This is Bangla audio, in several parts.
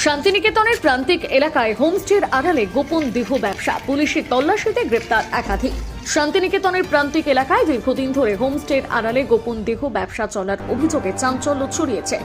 শান্তিনিকেতনের প্রান্তিক এলাকায় হোমস্টের আড়ালে গোপন দেহ ব্যবসা, পুলিশের তল্লাশিতে গ্রেপ্তার একাধিক। শান্তিনিকেতনের প্রান্তিক এলাকায় দীর্ঘদিন ধরে হোমস্টের আড়ালে গোপন দেহ ব্যবসা চলার অভিযোগে চাঞ্চল্য ছড়িয়েছে।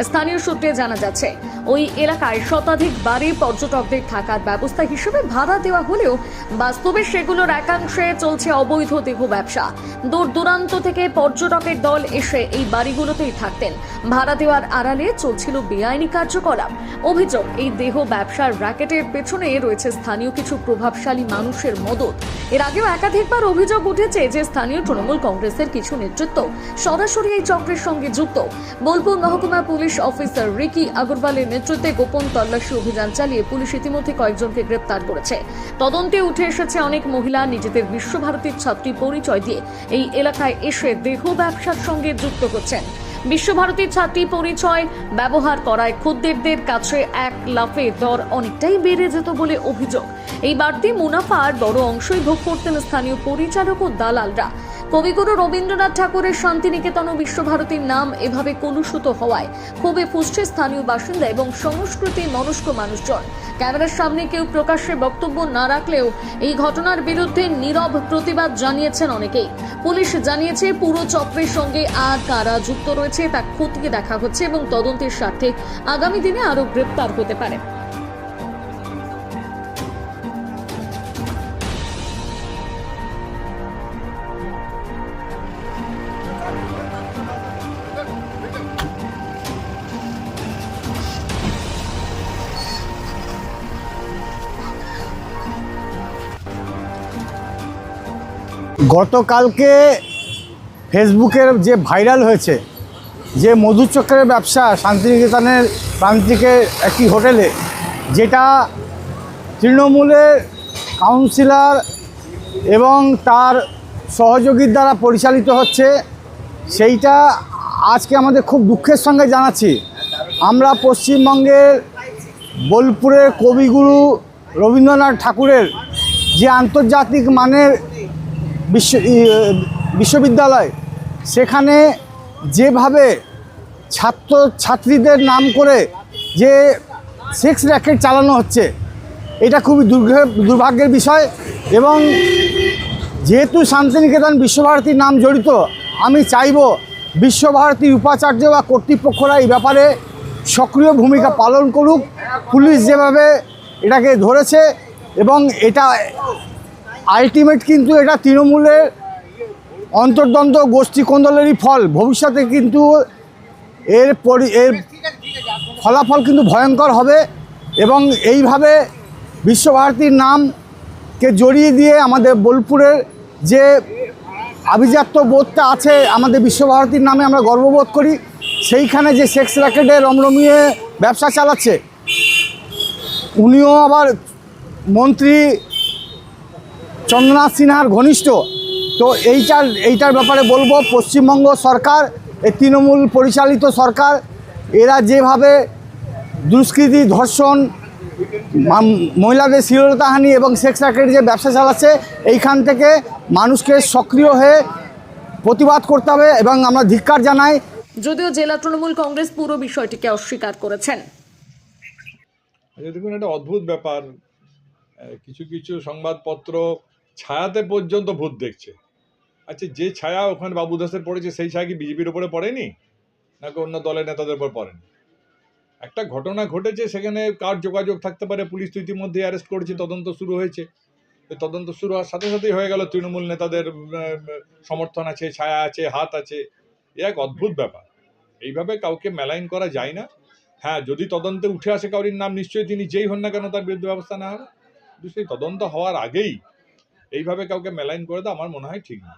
স্থানীয় সূত্রে জানা যাচ্ছে, ওই এলাকায় শতাধিক বাড়ি পর্যটকদের থাকার ব্যবস্থা হিসেবে ভাড়া দেওয়া হলেও বাস্তবে সেগুলোর একাংশে চলছে অবৈধ দেহ ব্যবসা। দূর দূরান্ত থেকে পর্যটকের দল এসে এই বাড়িগুলোতেই থাকতেন। ভাড়া দেওয়ার আড়ালে চলছিল বেআইনি কার্যকলাপ। অভিযোগ, এই দেহ ব্যবসার র্যাকেটের পেছনে রয়েছে স্থানীয় কিছু প্রভাবশালী মানুষের মদত। এর আগেও একাধিকবার অভিযোগ উঠেছে যে স্থানীয় তৃণমূল কংগ্রেসের কিছু নেতৃত্ব সরাসরি এই চক্রের সঙ্গে যুক্ত। বোলপুর মহকুমা পুলিশ অফিসার রিকি আগরওয়ালের নেতৃত্বে গোপন তল্লাশি অভিযান চালিয়ে পুলিশ ইতিমধ্যে কয়েকজনকে গ্রেপ্তার করেছে। তদন্তে উঠে এসেছে অনেক মহিলা নিজেদের বিশ্বভারতীর ছাত্রী পরিচয় দিয়ে এই এলাকায় এসে দেহ ব্যবসার সঙ্গে যুক্ত হচ্ছেন। বিশ্বভারতীর ছাত্রী পরিচয় ব্যবহার করায় খদ্দেরদের কাছে এক লাফে দর অনেকটাই বেড়ে যেত বলে অভিযোগ। এই বাড়তি মুনাফার বড় অংশই ভোগ করতেন স্থানীয় পরিচালক ও দালালরা। কবিগুরু রবীন্দ্রনাথ ঠাকুরের শান্তিনিকেতন ও বিশ্বভারতীর নাম এভাবে কলুষিত হওয়ায় ক্ষোভে ফুঁসছে স্থানীয় বাসিন্দা এবং সংস্কৃতি মনস্ক মানুষজন। ক্যামেরার সামনে কেউ প্রকাশ্যে বক্তব্য না রাখলেও এই ঘটনার বিরুদ্ধে নীরব প্রতিবাদ জানিয়েছেন অনেকেই। পুলিশ জানিয়েছে, পুরো চক্রের সঙ্গে আর কারা যুক্ত রয়েছে তা খতিয়ে দেখা হচ্ছে এবং তদন্তের স্বার্থে আগামী দিনে আরও গ্রেপ্তার হতে পারে। গতকালকে ফেসবুকের যে ভাইরাল হয়েছে যে মধুচক্রের ব্যবসা শান্তিনিকেতনের প্রান্তিকের একটি হোটেলে, যেটা তৃণমূলের কাউন্সিলর এবং তার সহযোগীর দ্বারা পরিচালিত হচ্ছে, সেইটা আজকে আমাদের খুব দুঃখের সঙ্গে জানাচ্ছি। আমরা পশ্চিমবঙ্গের বোলপুরের কবিগুরু রবীন্দ্রনাথ ঠাকুরের যে আন্তর্জাতিক মানের বিশ্ববিদ্যালয়, সেখানে যেভাবে ছাত্রছাত্রীদের নাম করে যে সেক্স র্যাকেট চালানো হচ্ছে, এটা খুবই দুর্ভাগ্যের বিষয়। এবং যেহেতু শান্তিনিকেতন বিশ্বভারতীর নাম জড়িত, আমি চাইব বিশ্বভারতীর উপাচার্য বা কর্তৃপক্ষরা এই ব্যাপারে সক্রিয় ভূমিকা পালন করুক। পুলিশ যেভাবে এটাকে ধরেছে, এবং এটা আলটিমেট কিন্তু এটা তৃণমূলের অন্তর্দ্বন্দ্ব গোষ্ঠী কোন্দলেরই ফল। ভবিষ্যতে কিন্তু এর ফলাফল কিন্তু ভয়ঙ্কর হবে। এবং এইভাবে বিশ্বভারতীর নামকে জড়িয়ে দিয়ে আমাদের বোলপুরের যে আভিজাত্য বোধটা আছে, আমাদের বিশ্বভারতীর নামে আমরা গর্ববোধ করি, সেইখানে যে সেক্স র্যাকেটে রমরমিয়ে ব্যবসা চালাচ্ছে, উনিও আবার মন্ত্রী চন্দ্রনাথ সিনহার ঘনিষ্ঠ। তো এইটার ব্যাপারে বলবো, পশ্চিমবঙ্গ সরকার, এই তৃণমূল পরিচালিত সরকার, এরা যেভাবে দুষ্কৃতি, ধর্ষণ, মহিলাদের শ্লীলতাহানি এবং সেক্স র্যাকেটের যে ব্যবসা চালাচ্ছে, এইখান থেকে মানুষকে সক্রিয় হয়ে প্রতিবাদ করতে হবে এবং আমরা ধিক্কার জানাই। যদিও জেলা তৃণমূল কংগ্রেস পুরো বিষয়টিকে অস্বীকার করেছেন। দেখুন, একটা অদ্ভুত ব্যাপার, কিছু কিছু সংবাদপত্র ছায়াতে পর্যন্ত ভূত দেখছে। আচ্ছা, যে ছায়া ওখানে বাবু দাসের পড়েছে, সেই ছায়া কি বিজেপির উপরে পড়েনি, নাকি অন্য দলের নেতাদের উপর পড়েনি? একটা ঘটনা ঘটেছে, সেখানে কার যোগাযোগ থাকতে পারে, পুলিশ তো ইতিমধ্যে অ্যারেস্ট করেছে, তদন্ত শুরু হয়েছে। তদন্ত শুরু হওয়ার সাথে সাথেই হয়ে গেল তৃণমূল নেতাদের সমর্থন আছে, ছায়া আছে, হাত আছে। এ এক অদ্ভুত ব্যাপার। এইভাবে কাউকে মেলাইন করা যায় না। হ্যাঁ, যদি তদন্তে উঠে আসে কাউরির নাম, নিশ্চয়ই তিনি যেই হন না কেন তার বিরুদ্ধে ব্যবস্থা নেওয়া হবে। সেই তদন্ত হওয়ার আগেই এইভাবে কাউকে মেলাইন করে দেওয়া আমার মনে হয় ঠিক না।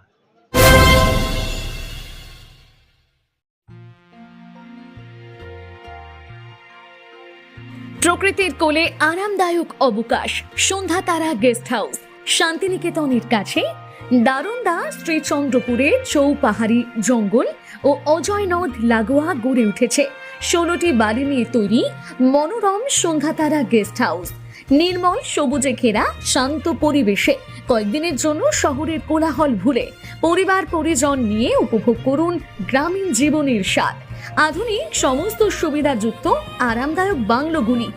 প্রকৃতির কোলে আরামদায়ক অবকাশ, সন্ধ্যা তারা গেস্ট হাউস, শান্তিনিকেতনের কাছে দারুণদা শ্রীচন্দ্রপুরে চৌপাহাড়ি জঙ্গল ও অজয় নদ লাগোয়া গড়ে উঠেছে 16টি বাড়ি নিয়ে তৈরি মনোরম সন্ধ্যা তারা গেস্ট হাউস। নির্মল সবুজে ঘেরা শান্ত পরিবেশে কয়েকদিনের জন্য শহরের কোলাহল ভুলে পরিবার পরিজন নিয়ে উপভোগ করুন গ্রামীণ জীবনের স্বাদ। আধুনিক সমস্ত সুবিধাযুক্ত আরামদায়ক বাংলোগুলি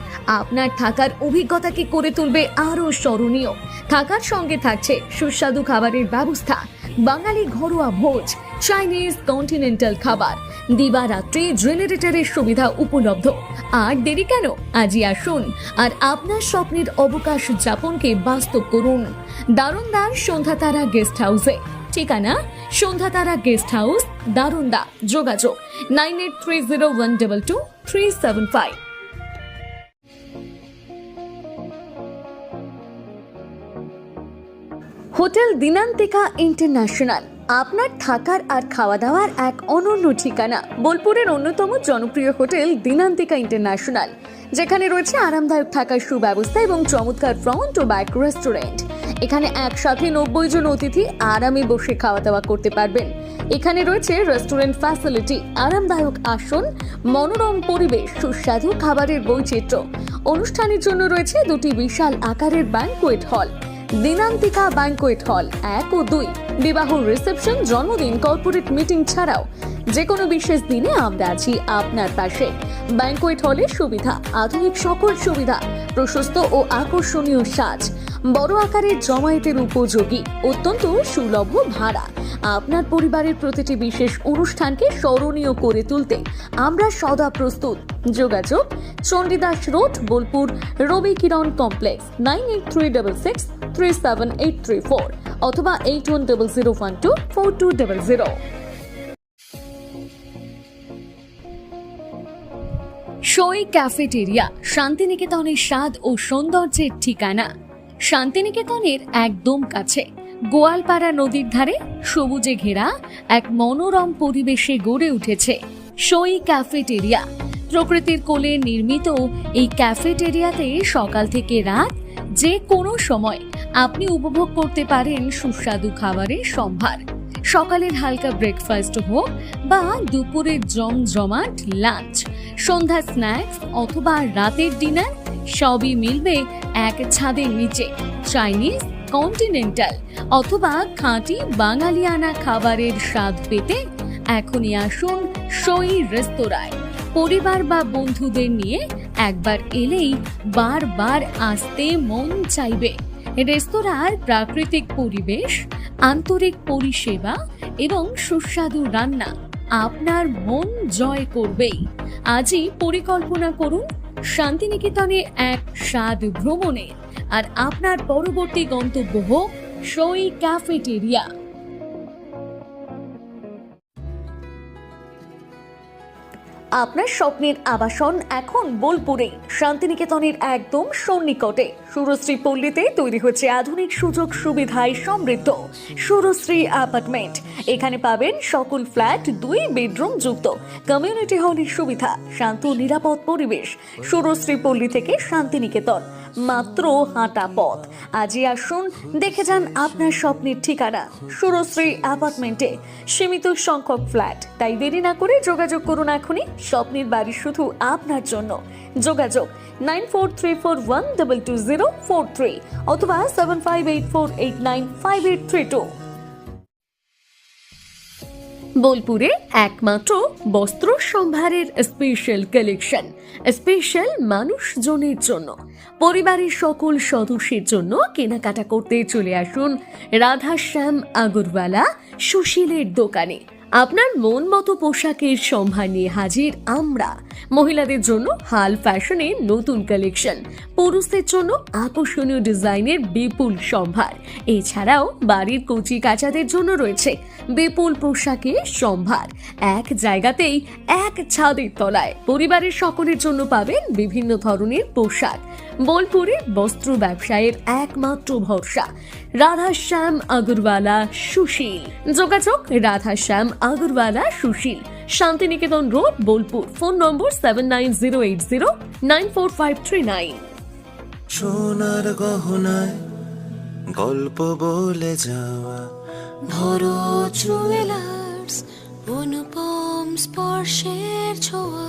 আপনার থাকার অভিজ্ঞতাকে করে তুলবে আরও স্মরণীয়। থাকার সঙ্গে থাকছে সুস্বাদু খাবারের ব্যবস্থা, বাঙালি ঘরোয়া ভোজ, চাইনিজ, কন্টিনেন্টাল খাবার, দিবারাত্রি জেনারেটরের সুবিধা উপলব্ধ। আর দেরি কেন, আজই আসুন আর আপনার স্বপ্নের অবকাশ যাপনকে বাস্তব করুন দারুণদার সন্ধ্যাতারা গেস্ট হাউসে। ঠিকানা সন্ধ্যাতারা গেস্ট হাউস, দারুণদা। যোগাযোগ 9830122375। হোটেল দিনান্তিকা ইন্টারন্যাশনাল আপনার থাকার আর খাওয়া দাওয়ার এক অনন্য ঠিকানা। বোলপুরের অন্যতম জনপ্রিয় হোটেল দিনান্তিকা ইন্টারন্যাশনাল, যেখানে রয়েছে আরামদায়ক থাকার সুব্যবস্থা এবং চমৎকার ফ্রন্ট ও ব্যাক রেস্টুরেন্ট। এখানে একসাথে 90 জন অতিথি আরামে বসে খাওয়া দাওয়া করতে পারবেন। এখানে রয়েছে রেস্টুরেন্ট ফ্যাসিলিটি, আরামদায়ক আসন, মনোরম পরিবেশ, সুস্বাদু খাবারের বৈচিত্র্য। অনুষ্ঠানের জন্য রয়েছে দুটি বিশাল আকারের banquet hall, Dinantika banquet hall 1 ও 2। বিবাহ, রিসেপশন, জন্মদিন, কর্পোরেট মিটিং ছাড়াও যে কোনো বিশেষ দিনে আমরা আছি আপনার পাশে। ব্যাংকোয়েট হলের সুবিধা, আধুনিক সকল সুবিধা, প্রশস্ত ও আকর্ষণীয় সাজ, বড় আকারের জমায়েতের উপযোগী, অত্যন্ত সুলভ ভাড়া। আপনার পরিবারের প্রতিটি বিশেষ অনুষ্ঠানকে স্মরণীয় করে তুলতে আমরা সদা প্রস্তুত। যোগাযোগ চণ্ডীদাস রোড, বোলপুর, রবি কিরণ কমপ্লেক্স, 9836637834 অথবা 8100124200। সই ক্যাফেটেরিয়া শান্তিনিকেতনের স্বাদ ও সৌন্দর্যের ঠিকানা। শান্তিনিকেতনের একদম কাছে গোয়ালপাড়া নদীর ধারে সবুজে ঘেরা এক মনোরম পরিবেশে গড়ে উঠেছে সই ক্যাফেটেরিয়া। প্রকৃতির কোলে নির্মিত এই ক্যাফেটেরিয়াতে সকাল থেকে রাত যে কোনো সময় আপনি উপভোগ করতে পারেন সুস্বাদু খাবারের সম্ভার। সকালের হালকা ব্রেকফাস্ট হোক বা দুপুরের জমজমাট লাঞ্চ, সন্ধ্যা স্ন্যাক্স অথবা রাতের ডিনার, সবই মিলবে এক ছাদের নিচে। চাইনিজ, কন্টিনেন্টাল অথবা খাঁটি বাঙালিয়ানা খাবারের স্বাদ পেতে এখনই আসুন সই রেস্তোরাঁয়। পরিবার বা বন্ধুদের নিয়ে একবার এলেই বারবার আসতে মন চাইবে। রেস্তোরাঁর প্রাকৃতিক পরিবেশ, আন্তরিক পরিষেবা এবং সুস্বাদু রান্না আপনার মন জয় করবেই। আজই পরিকল্পনা করুন শান্তিনিকেতনে এক স্বাদ ভ্রমণে, আর আপনার পরবর্তী গন্তব্য হোক সই ক্যাফেটেরিয়া। আপনার স্বপ্নের আবাসন এখন বোলপুরে, শান্তিনিকেতনের একদম সন্নিকটে সুরশ্রী পল্লীতে তৈরি হচ্ছে আধুনিক সুযোগ সুবিধায় সমৃদ্ধ সুরশ্রী অ্যাপার্টমেন্ট। এখানে পাবেন সকল ফ্ল্যাট 2 বেডরুম যুক্ত, কমিউনিটি হলের সুবিধা, শান্ত নিরাপদ পরিবেশ। সুরশ্রী পল্লী থেকে শান্তিনিকেতন মাত্র হাঁটা পথ। আজই আসুন, দেখে যান আপনার স্বপ্নের ঠিকানা সুরশ্রী অ্যাপার্টমেন্টে। সীমিত সংখ্যক ফ্ল্যাট, তাই দেরি না করে যোগাযোগ করুন এখনই। স্বপ্নের বাড়ি শুধু আপনার জন্য। যোগাযোগ 9434122043 অথবা 7584895832। বোলপুরে একমাত্র বস্ত্র সম্ভারের স্পেশাল কালেকশন, স্পেশাল মানুষজনের জন্য, পরিবারের সকল সদস্যের জন্য কেনাকাটা করতে চলে আসুন রাধাশ্যাম আগরওয়ালা সুশীলের দোকানে। আপনার মন মতো পোশাকের সম্ভার নিয়ে হাজির আমরা। মহিলাদের জন্য হাল ফ্যাশনের নতুন কালেকশন, পুরুষদের জন্য আকর্ষণীয় ডিজাইনের বিপুল সম্ভার। এছাড়াও বাড়ির কচি কাচাদের জন্য রয়েছে বিপুল পোশাকের সম্ভার। এক জায়গাতেই এক ছাদের তলায় পরিবারের সকলের জন্য পাবেন বিভিন্ন ধরনের পোশাক। বোলপুরের বস্ত্র ব্যবসায়ের একমাত্র ভরসা রাধাশ্যাম আগরওয়ালা সুশীল। যোগাযোগ Radhashyam Agarwala Sushil, Santiniketan road, Bolpur. Phone number 7908094539। সোনার গহনায় গল্প বলে যাওয়া ভরত জুয়েলার্স, অনুপম স্পর্শের ছোঁয়া।